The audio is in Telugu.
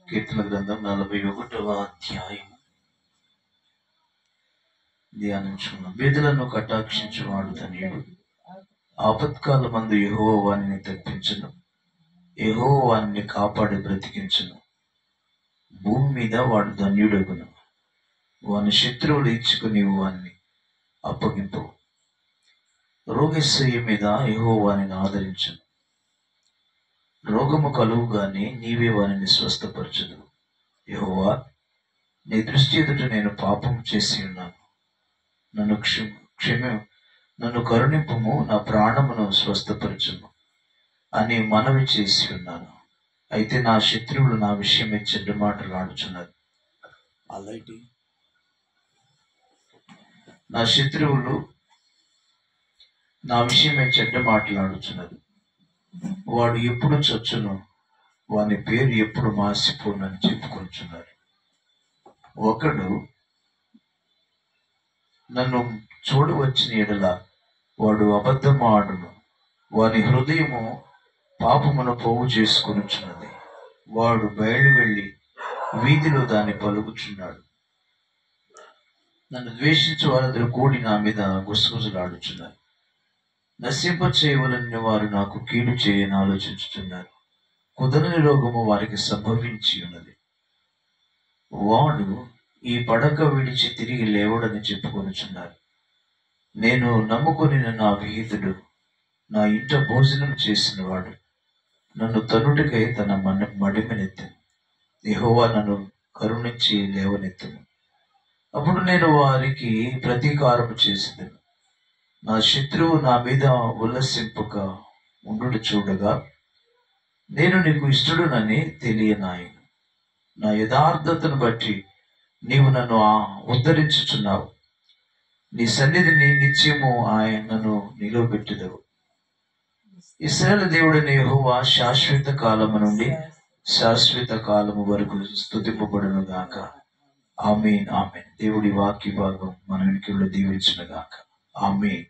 కీర్తన గ్రంథం 41వ అధ్యాయం ధ్యానించుకున్నాం. బీదలను కటాక్షించువాడు ధన్యుడు. ఆపత్కాలమందు యెహోవా వానిని తప్పించును. యెహోవా వానిని కాపాడి బ్రతికించును. భూమి మీద వాడు ధన్యుడగును. వాని శత్రువులు ఇచ్చుకుని వానిని అప్పగింపు. రోగశయ్య మీద యెహోవా వానిని ఆదరించును. రోగము కలుగుగానే నీవే వానిని స్వస్థపరచుదు. యెహోవా, నీ దృష్టి ఎదుట నేను పాపం చేసి ఉన్నాను. నన్ను కరుణింపుము, నా ప్రాణమును స్వస్థపరచుము అని మనవి చేసి ఉన్నాను. అయితే నా శత్రువులు నా విషయమే చెడ్డ మాటలు ఆడుచున్నారు. నా శత్రువులు నా విషయమే చెడ్డ మాట్లాడుచున్నారు. వాడు ఎప్పుడు చచ్చును, వాని పేరు ఎప్పుడు మాసిపోనని చెప్పుకొంచున్నారు. ఒకడు నన్ను చూడవచ్చిన ఎడల వాడు అబద్ధమాడును. వాని హృదయము పాపమును పోగు చేసుకొనుచున్నది. వాడు బయలు వెళ్ళి వీధిలో దాన్ని పలుకుచున్నాడు. నన్ను ద్వేషించు వారందరూ కూడి నా మీద గుసగుసలాడుచున్నారు. నశింప చేయవలన వారు నాకు కీడు చేయని ఆలోచించుతున్నారు. కుదరని రోగము వారికి సంభవించి ఉన్నది. వాడు ఈ పడక విడిచి తిరిగి లేవడని చెప్పుకొనుచున్నారు. నేను నమ్ముకొని నా విహితుడు, నా ఇంట భోజనం చేసిన వాడు నన్ను తన్నుడికై తన మడిమెనెత్తెను. యెహోవా నన్ను కరుణించి లేవనెత్తెను. అప్పుడు నేను వారికి ప్రతీకారము చేసేదను. నా శత్రువు నా మీద ఉల్లసింపక ఉండు చూడగా నేను నీకు ఇష్టడునని తెలియనాయను. నా యథార్థతను బట్టి నీవు నన్ను ఉద్ధరించుచున్నావు. నీ సన్నిధిని నిత్యము ఆయనను నిలువబెట్టుదవు. ఇశ్రాయేలు దేవుడైన యెహోవా శాశ్వత కాలము నుండి శాశ్వత కాలము వరకు స్తుతింపబడును గాక. ఆమేన్, ఆమేన్. దేవుడి వాక్య భాగం మన వెనుకలో దీవించును గాక. ఆమేన్.